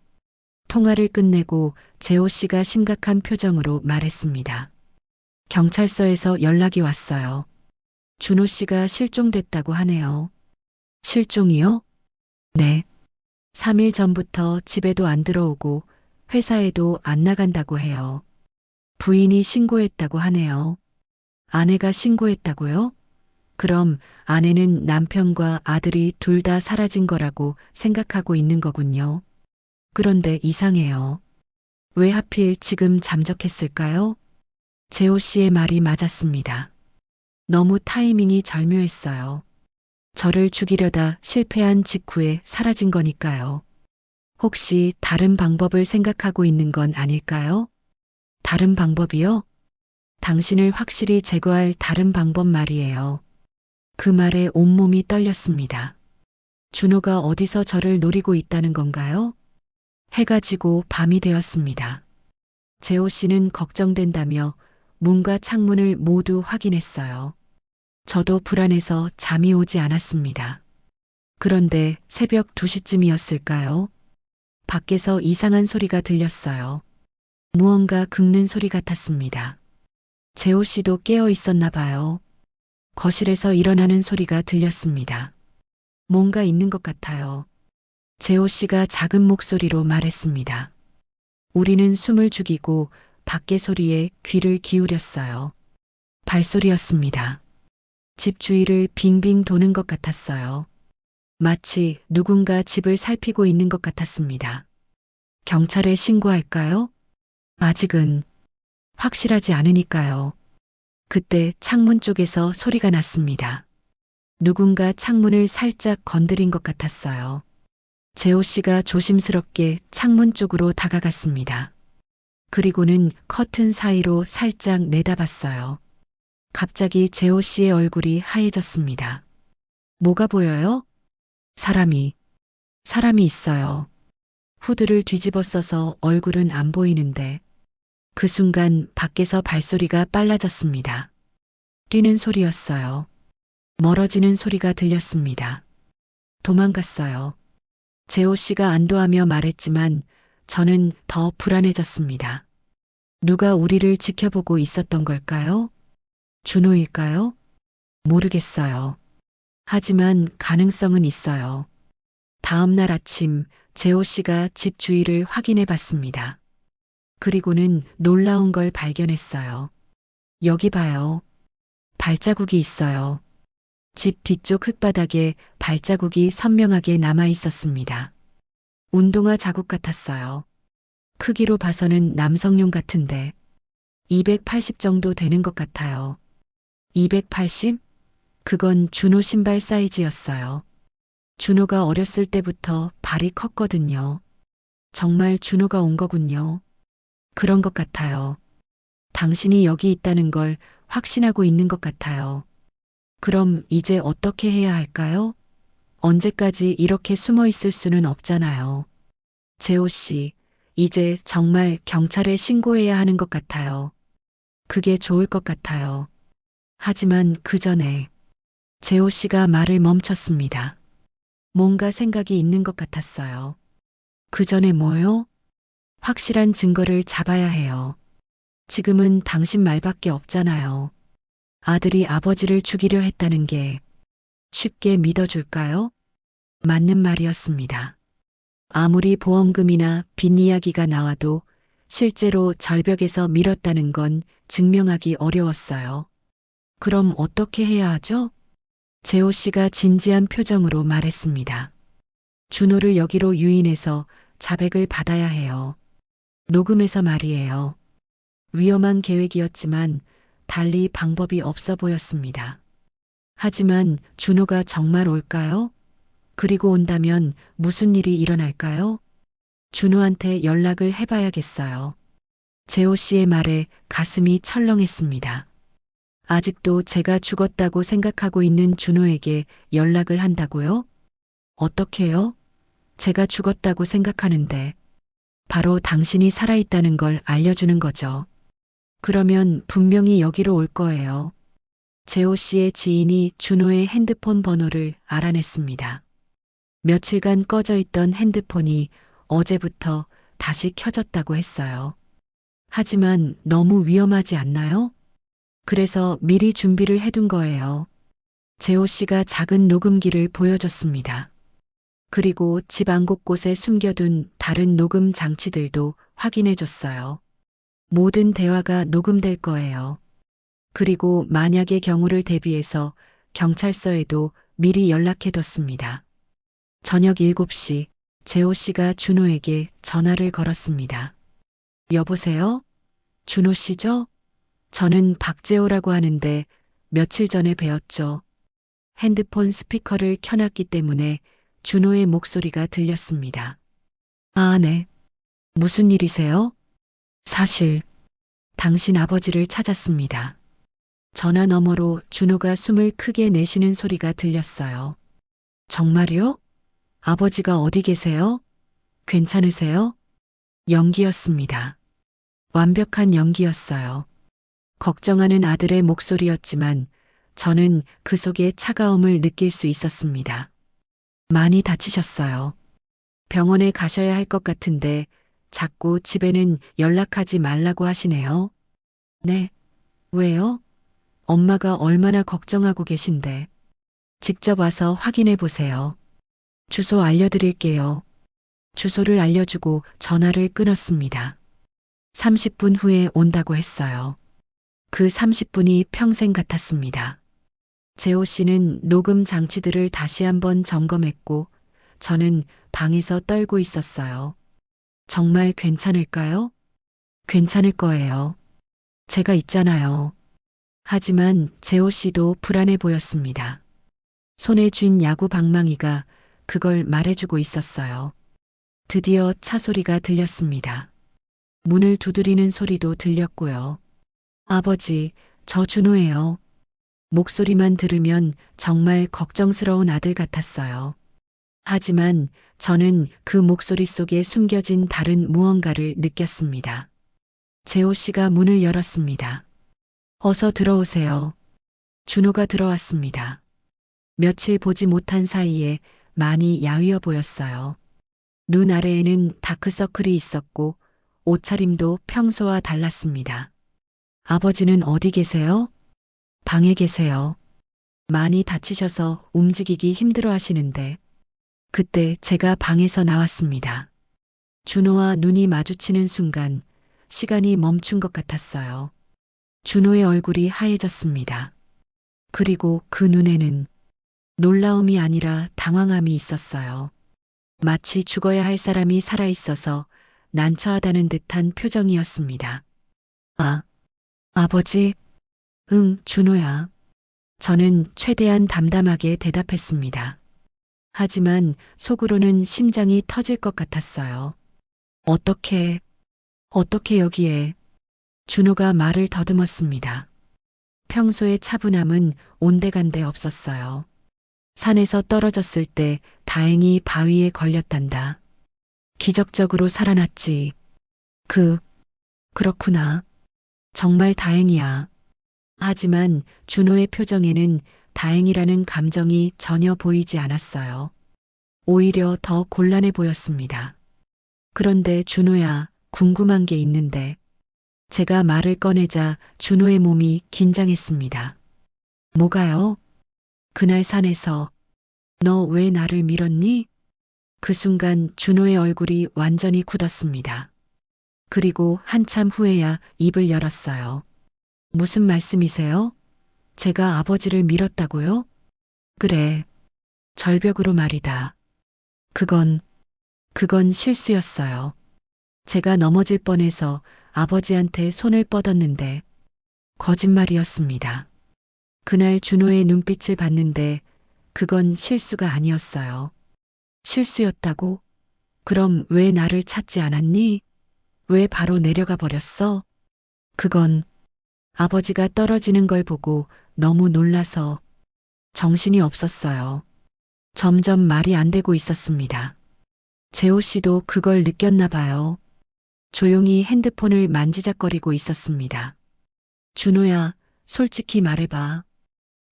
통화를 끝내고 재호 씨가 심각한 표정으로 말했습니다. 경찰서에서 연락이 왔어요. 준호 씨가 실종됐다고 하네요. 실종이요? 네. 3일 전부터 집에도 안 들어오고 회사에도 안 나간다고 해요. 부인이 신고했다고 하네요. 아내가 신고했다고요? 그럼 아내는 남편과 아들이 둘 다 사라진 거라고 생각하고 있는 거군요. 그런데 이상해요. 왜 하필 지금 잠적했을까요? 재호 씨의 말이 맞았습니다. 너무 타이밍이 절묘했어요. 저를 죽이려다 실패한 직후에 사라진 거니까요. 혹시 다른 방법을 생각하고 있는 건 아닐까요? 다른 방법이요? 당신을 확실히 제거할 다른 방법 말이에요. 그 말에 온몸이 떨렸습니다. 준호가 어디서 저를 노리고 있다는 건가요? 해가 지고 밤이 되었습니다. 재호 씨는 걱정된다며 문과 창문을 모두 확인했어요. 저도 불안해서 잠이 오지 않았습니다. 그런데 새벽 2시쯤이었을까요? 밖에서 이상한 소리가 들렸어요. 무언가 긁는 소리 같았습니다. 재호 씨도 깨어 있었나 봐요. 거실에서 일어나는 소리가 들렸습니다. 뭔가 있는 것 같아요. 재호 씨가 작은 목소리로 말했습니다. 우리는 숨을 죽이고 밖의 소리에 귀를 기울였어요. 발소리였습니다. 집 주위를 빙빙 도는 것 같았어요. 마치 누군가 집을 살피고 있는 것 같았습니다. 경찰에 신고할까요? 아직은 확실하지 않으니까요. 그때 창문 쪽에서 소리가 났습니다. 누군가 창문을 살짝 건드린 것 같았어요. 재호 씨가 조심스럽게 창문 쪽으로 다가갔습니다. 그리고는 커튼 사이로 살짝 내다봤어요. 갑자기 재호 씨의 얼굴이 하얘졌습니다. 뭐가 보여요? 사람이 있어요. 후드를 뒤집어 써서 얼굴은 안 보이는데 그 순간 밖에서 발소리가 빨라졌습니다. 뛰는 소리였어요. 멀어지는 소리가 들렸습니다. 도망갔어요. 재호 씨가 안도하며 말했지만 저는 더 불안해졌습니다. 누가 우리를 지켜보고 있었던 걸까요? 준호일까요? 모르겠어요. 하지만 가능성은 있어요. 다음 날 아침 재호 씨가 집 주위를 확인해 봤습니다. 그리고는 놀라운 걸 발견했어요. 여기 봐요. 발자국이 있어요. 집 뒤쪽 흙바닥에 발자국이 선명하게 남아 있었습니다. 운동화 자국 같았어요. 크기로 봐서는 남성용 같은데 280 정도 되는 것 같아요. 280? 그건 준호 신발 사이즈였어요. 준호가 어렸을 때부터 발이 컸거든요. 정말 준호가 온 거군요. 그런 것 같아요. 당신이 여기 있다는 걸 확신하고 있는 것 같아요. 그럼 이제 어떻게 해야 할까요? 언제까지 이렇게 숨어 있을 수는 없잖아요. 재호 씨, 이제 정말 경찰에 신고해야 하는 것 같아요. 그게 좋을 것 같아요. 하지만 그 전에 재호 씨가 말을 멈췄습니다. 뭔가 생각이 있는 것 같았어요. 그 전에 뭐요? 확실한 증거를 잡아야 해요. 지금은 당신 말밖에 없잖아요. 아들이 아버지를 죽이려 했다는 게 쉽게 믿어줄까요? 맞는 말이었습니다. 아무리 보험금이나 빚 이야기가 나와도 실제로 절벽에서 밀었다는 건 증명하기 어려웠어요. 그럼 어떻게 해야 하죠? 재호 씨가 진지한 표정으로 말했습니다. 준호를 여기로 유인해서 자백을 받아야 해요. 녹음해서 말이에요. 위험한 계획이었지만 달리 방법이 없어 보였습니다. 하지만 준호가 정말 올까요? 그리고 온다면 무슨 일이 일어날까요? 준호한테 연락을 해봐야겠어요. 재호 씨의 말에 가슴이 철렁했습니다. 아직도 제가 죽었다고 생각하고 있는 준호에게 연락을 한다고요? 어떻게요? 제가 죽었다고 생각하는데 바로 당신이 살아있다는 걸 알려주는 거죠. 그러면 분명히 여기로 올 거예요. 재호 씨의 지인이 준호의 핸드폰 번호를 알아냈습니다. 며칠간 꺼져 있던 핸드폰이 어제부터 다시 켜졌다고 했어요. 하지만 너무 위험하지 않나요? 그래서 미리 준비를 해둔 거예요. 재호 씨가 작은 녹음기를 보여줬습니다. 그리고 집 안 곳곳에 숨겨둔 다른 녹음 장치들도 확인해 줬어요. 모든 대화가 녹음될 거예요. 그리고 만약의 경우를 대비해서 경찰서에도 미리 연락해 뒀습니다. 저녁 7시 재호 씨가 준호에게 전화를 걸었습니다. 여보세요? 준호 씨죠? 저는 박재호라고 하는데 며칠 전에 뵈었죠. 핸드폰 스피커를 켜놨기 때문에 준호의 목소리가 들렸습니다. 아, 네. 무슨 일이세요? 사실 당신 아버지를 찾았습니다. 전화 너머로 준호가 숨을 크게 내쉬는 소리가 들렸어요. 정말요? 아버지가 어디 계세요? 괜찮으세요? 연기였습니다. 완벽한 연기였어요. 걱정하는 아들의 목소리였지만 저는 그 속에 차가움을 느낄 수 있었습니다. 많이 다치셨어요. 병원에 가셔야 할 것 같은데 자꾸 집에는 연락하지 말라고 하시네요. 네. 왜요? 엄마가 얼마나 걱정하고 계신데. 직접 와서 확인해 보세요. 주소 알려드릴게요. 주소를 알려주고 전화를 끊었습니다. 30분 후에 온다고 했어요. 그 30분이 평생 같았습니다. 재호 씨는 녹음 장치들을 다시 한번 점검했고 저는 방에서 떨고 있었어요. 정말 괜찮을까요? 괜찮을 거예요. 제가 있잖아요. 하지만 재호 씨도 불안해 보였습니다. 손에 쥔 야구 방망이가 그걸 말해주고 있었어요. 드디어 차 소리가 들렸습니다. 문을 두드리는 소리도 들렸고요. 아버지, 저 준호예요. 목소리만 들으면 정말 걱정스러운 아들 같았어요. 하지만 저는 그 목소리 속에 숨겨진 다른 무언가를 느꼈습니다. 재호 씨가 문을 열었습니다. 어서 들어오세요. 준호가 들어왔습니다. 며칠 보지 못한 사이에 많이 야위어 보였어요. 눈 아래에는 다크서클이 있었고 옷차림도 평소와 달랐습니다. 아버지는 어디 계세요? 방에 계세요. 많이 다치셔서 움직이기 힘들어 하시는데. 그때 제가 방에서 나왔습니다. 준호와 눈이 마주치는 순간 시간이 멈춘 것 같았어요. 준호의 얼굴이 하얘졌습니다. 그리고 그 눈에는 놀라움이 아니라 당황함이 있었어요. 마치 죽어야 할 사람이 살아있어서 난처하다는 듯한 표정이었습니다. 아, 아버지? 응, 준호야. 저는 최대한 담담하게 대답했습니다. 하지만 속으로는 심장이 터질 것 같았어요. 어떻게 여기에? 준호가 말을 더듬었습니다. 평소의 차분함은 온데간데 없었어요. 산에서 떨어졌을 때 다행히 바위에 걸렸단다. 기적적으로 살아났지. 그렇구나. 정말 다행이야. 하지만 준호의 표정에는 다행이라는 감정이 전혀 보이지 않았어요. 오히려 더 곤란해 보였습니다. 그런데 준호야, 궁금한 게 있는데. 제가 말을 꺼내자 준호의 몸이 긴장했습니다. 뭐가요? 그날 산에서 너 왜 나를 밀었니? 그 순간 준호의 얼굴이 완전히 굳었습니다. 그리고 한참 후에야 입을 열었어요. 무슨 말씀이세요? 제가 아버지를 밀었다고요? 그래. 절벽으로 말이다. 그건 실수였어요. 제가 넘어질 뻔해서 아버지한테 손을 뻗었는데 거짓말이었습니다. 그날 준호의 눈빛을 봤는데 그건 실수가 아니었어요. 실수였다고? 그럼 왜 나를 찾지 않았니? 왜 바로 내려가 버렸어? 그건 아버지가 떨어지는 걸 보고 너무 놀라서 정신이 없었어요. 점점 말이 안 되고 있었습니다. 재호 씨도 그걸 느꼈나 봐요. 조용히 핸드폰을 만지작거리고 있었습니다. 준호야, 솔직히 말해봐.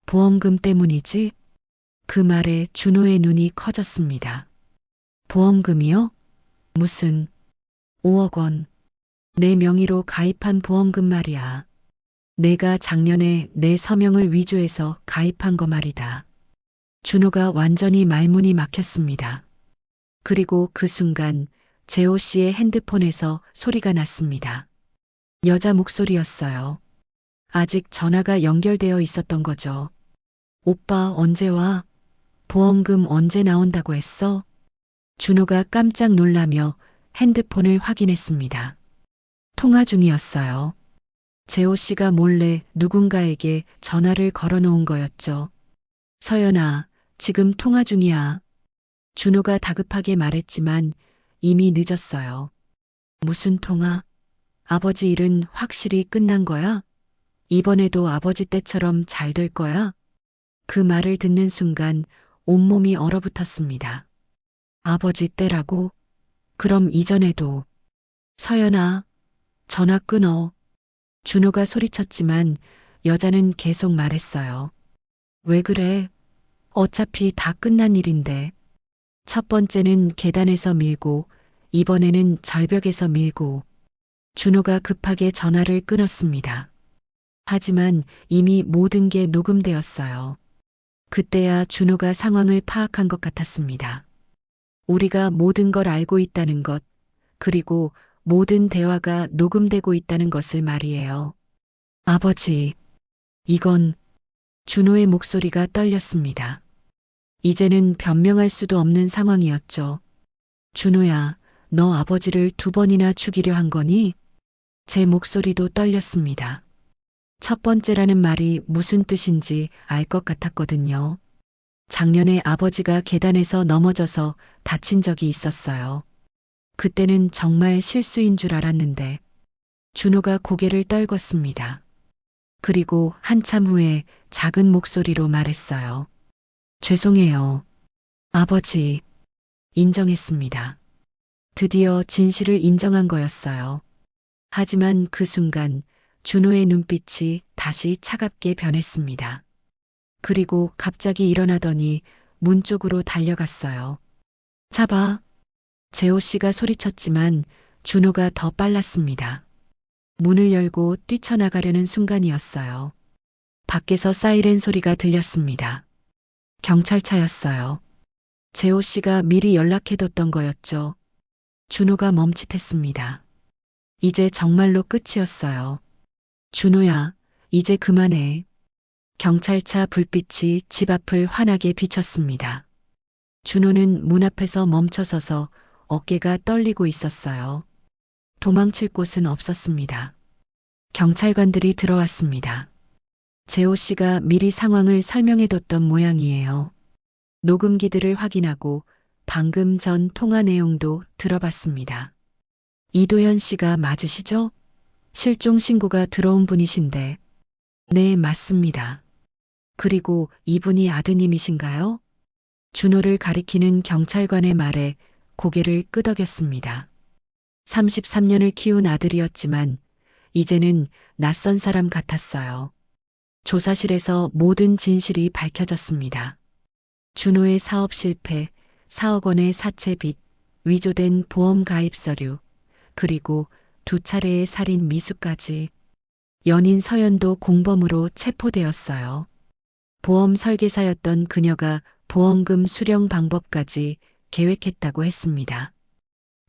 보험금 때문이지? 그 말에 준호의 눈이 커졌습니다. 보험금이요? 무슨 5억 원. 내 명의로 가입한 보험금 말이야. 내가 작년에 내 서명을 위조해서 가입한 거 말이다. 준호가 완전히 말문이 막혔습니다. 그리고 그 순간 재호 씨의 핸드폰에서 소리가 났습니다. 여자 목소리였어요. 아직 전화가 연결되어 있었던 거죠. 오빠 언제 와? 보험금 언제 나온다고 했어? 준호가 깜짝 놀라며 핸드폰을 확인했습니다. 통화 중이었어요. 재호 씨가 몰래 누군가에게 전화를 걸어놓은 거였죠. 서연아, 지금 통화 중이야. 준호가 다급하게 말했지만 이미 늦었어요. 무슨 통화? 아버지 일은 확실히 끝난 거야? 이번에도 아버지 때처럼 잘 될 거야? 그 말을 듣는 순간 온몸이 얼어붙었습니다. 아버지 때라고? 그럼 이전에도. 서연아, 전화 끊어. 준호가 소리쳤지만 여자는 계속 말했어요. 왜 그래? 어차피 다 끝난 일인데. 첫 번째는 계단에서 밀고, 이번에는 절벽에서 밀고. 준호가 급하게 전화를 끊었습니다. 하지만 이미 모든 게 녹음되었어요. 그때야 준호가 상황을 파악한 것 같았습니다. 우리가 모든 걸 알고 있다는 것, 그리고 모든 대화가 녹음되고 있다는 것을 말이에요. 아버지, 이건 준호의 목소리가 떨렸습니다. 이제는 변명할 수도 없는 상황이었죠. 준호야, 너 아버지를 2번이나 죽이려 한 거니? 제 목소리도 떨렸습니다. 첫 번째라는 말이 무슨 뜻인지 알 것 같았거든요. 작년에 아버지가 계단에서 넘어져서 다친 적이 있었어요. 그때는 정말 실수인 줄 알았는데 준호가 고개를 떨궜습니다. 그리고 한참 후에 작은 목소리로 말했어요. 죄송해요. 아버지, 인정했습니다. 드디어 진실을 인정한 거였어요. 하지만 그 순간 준호의 눈빛이 다시 차갑게 변했습니다. 그리고 갑자기 일어나더니 문 쪽으로 달려갔어요. 잡아. 재호 씨가 소리쳤지만 준호가 더 빨랐습니다. 문을 열고 뛰쳐나가려는 순간이었어요. 밖에서 사이렌 소리가 들렸습니다. 경찰차였어요. 재호 씨가 미리 연락해뒀던 거였죠. 준호가 멈칫했습니다. 이제 정말로 끝이었어요. 준호야, 이제 그만해. 경찰차 불빛이 집 앞을 환하게 비쳤습니다. 준호는 문 앞에서 멈춰서서 어깨가 떨리고 있었어요. 도망칠 곳은 없었습니다. 경찰관들이 들어왔습니다. 재호 씨가 미리 상황을 설명해뒀던 모양이에요. 녹음기들을 확인하고 방금 전 통화 내용도 들어봤습니다. 이도현 씨가 맞으시죠? 실종 신고가 들어온 분이신데. 네, 맞습니다. 그리고 이분이 아드님이신가요? 준호를 가리키는 경찰관의 말에 고개를 끄덕였습니다. 33년을 키운 아들이었지만 이제는 낯선 사람 같았어요. 조사실에서 모든 진실이 밝혀졌습니다. 준호의 사업 실패, 4억 원의 사채 빚, 위조된 보험 가입 서류, 그리고 2차례의 살인 미수까지. 연인 서연도 공범으로 체포되었어요. 보험 설계사였던 그녀가 보험금 수령 방법까지 계획했다고 했습니다.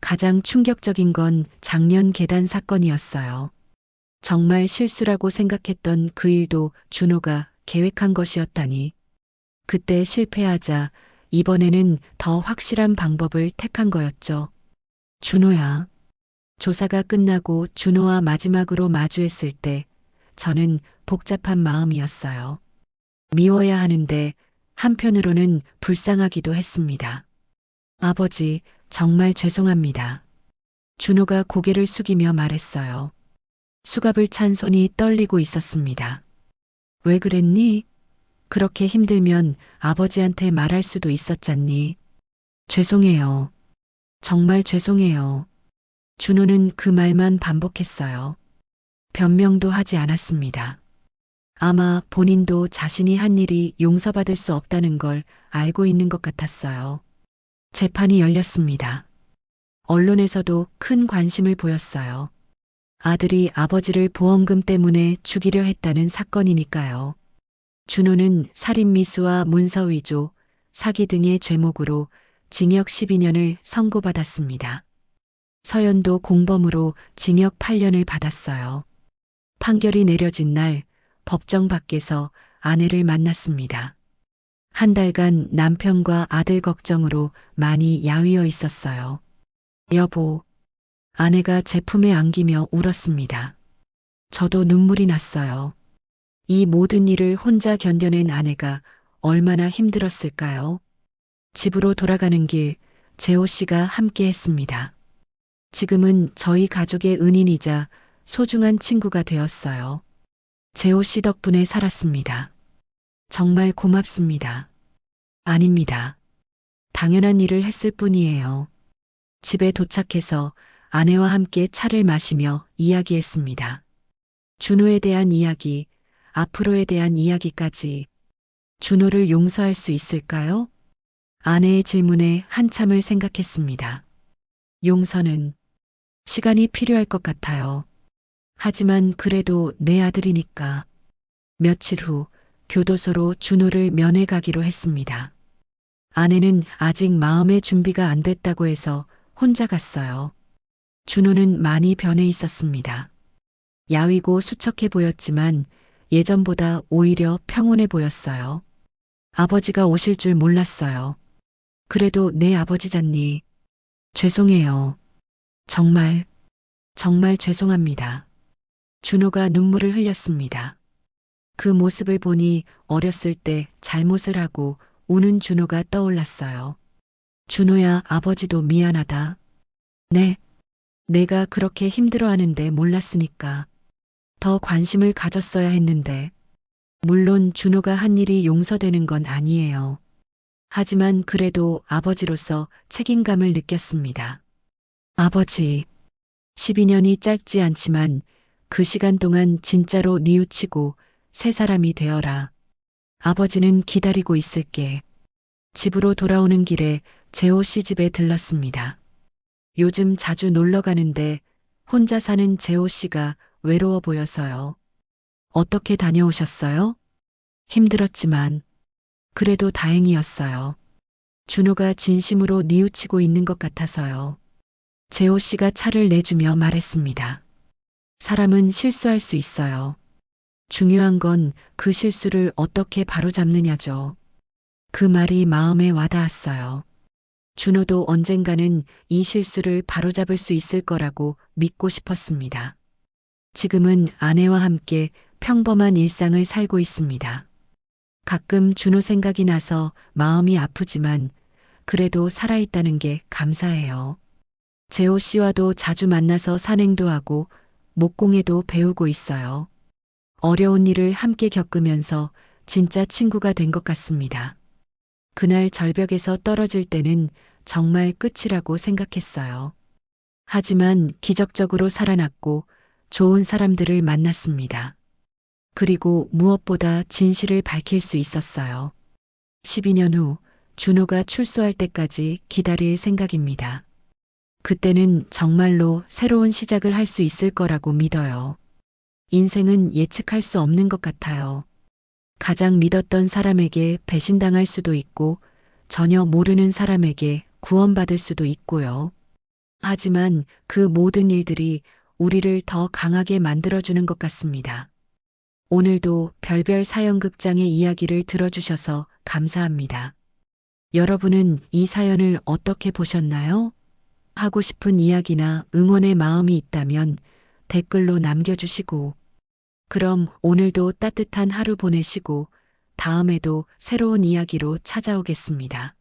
가장 충격적인 건 작년 계단 사건이었어요. 정말 실수라고 생각했던 그 일도 준호가 계획한 것이었다니. 그때 실패하자 이번에는 더 확실한 방법을 택한 거였죠. 준호야. 조사가 끝나고 준호와 마지막으로 마주했을 때 저는 복잡한 마음이었어요. 미워야 하는데 한편으로는 불쌍하기도 했습니다. 아버지, 정말 죄송합니다. 준호가 고개를 숙이며 말했어요. 수갑을 찬 손이 떨리고 있었습니다. 왜 그랬니? 그렇게 힘들면 아버지한테 말할 수도 있었잖니. 죄송해요. 정말 죄송해요. 준호는 그 말만 반복했어요. 변명도 하지 않았습니다. 아마 본인도 자신이 한 일이 용서받을 수 없다는 걸 알고 있는 것 같았어요. 재판이 열렸습니다. 언론에서도 큰 관심을 보였어요. 아들이 아버지를 보험금 때문에 죽이려 했다는 사건이니까요. 준호는 살인미수와 문서위조, 사기 등의 죄목으로 징역 12년을 선고받았습니다. 서연도 공범으로 징역 8년을 받았어요. 판결이 내려진 날 법정 밖에서 아내를 만났습니다. 한 달간 남편과 아들 걱정으로 많이 야위어 있었어요. 여보, 아내가 제 품에 안기며 울었습니다. 저도 눈물이 났어요. 이 모든 일을 혼자 견뎌낸 아내가 얼마나 힘들었을까요? 집으로 돌아가는 길 재호 씨가 함께 했습니다. 지금은 저희 가족의 은인이자 소중한 친구가 되었어요. 재호 씨 덕분에 살았습니다. 정말 고맙습니다. 아닙니다. 당연한 일을 했을 뿐이에요. 집에 도착해서 아내와 함께 차를 마시며 이야기했습니다. 준호에 대한 이야기, 앞으로에 대한 이야기까지. 준호를 용서할 수 있을까요? 아내의 질문에 한참을 생각했습니다. 용서는 시간이 필요할 것 같아요. 하지만 그래도 내 아들이니까. 며칠 후 교도소로 준호를 면회 가기로 했습니다. 아내는 아직 마음의 준비가 안 됐다고 해서 혼자 갔어요. 준호는 많이 변해 있었습니다. 야위고 수척해 보였지만 예전보다 오히려 평온해 보였어요. 아버지가 오실 줄 몰랐어요. 그래도 내 아버지잖니. 죄송해요. 정말, 정말 죄송합니다. 준호가 눈물을 흘렸습니다. 그 모습을 보니 어렸을 때 잘못을 하고 우는 준호가 떠올랐어요. 준호야, 아버지도 미안하다. 네, 내가 그렇게 힘들어하는데 몰랐으니까. 더 관심을 가졌어야 했는데. 물론 준호가 한 일이 용서되는 건 아니에요. 하지만 그래도 아버지로서 책임감을 느꼈습니다. 아버지, 12년이 짧지 않지만 그 시간 동안 진짜로 뉘우치고 새 사람이 되어라. 아버지는 기다리고 있을게. 집으로 돌아오는 길에 재호 씨 집에 들렀습니다. 요즘 자주 놀러 가는데 혼자 사는 재호 씨가 외로워 보여서요. 어떻게 다녀오셨어요? 힘들었지만 그래도 다행이었어요. 준호가 진심으로 뉘우치고 있는 것 같아서요. 재호 씨가 차를 내주며 말했습니다. 사람은 실수할 수 있어요. 중요한 건 그 실수를 어떻게 바로잡느냐죠. 그 말이 마음에 와닿았어요. 준호도 언젠가는 이 실수를 바로잡을 수 있을 거라고 믿고 싶었습니다. 지금은 아내와 함께 평범한 일상을 살고 있습니다. 가끔 준호 생각이 나서 마음이 아프지만 그래도 살아있다는 게 감사해요. 재호 씨와도 자주 만나서 산행도 하고 목공예도 배우고 있어요. 어려운 일을 함께 겪으면서 진짜 친구가 된 것 같습니다. 그날 절벽에서 떨어질 때는 정말 끝이라고 생각했어요. 하지만 기적적으로 살아났고 좋은 사람들을 만났습니다. 그리고 무엇보다 진실을 밝힐 수 있었어요. 12년 후 준호가 출소할 때까지 기다릴 생각입니다. 그때는 정말로 새로운 시작을 할 수 있을 거라고 믿어요. 인생은 예측할 수 없는 것 같아요. 가장 믿었던 사람에게 배신당할 수도 있고 전혀 모르는 사람에게 구원받을 수도 있고요. 하지만 그 모든 일들이 우리를 더 강하게 만들어주는 것 같습니다. 오늘도 별별 사연극장의 이야기를 들어주셔서 감사합니다. 여러분은 이 사연을 어떻게 보셨나요? 하고 싶은 이야기나 응원의 마음이 있다면 댓글로 남겨주시고, 그럼 오늘도 따뜻한 하루 보내시고, 다음에도 새로운 이야기로 찾아오겠습니다.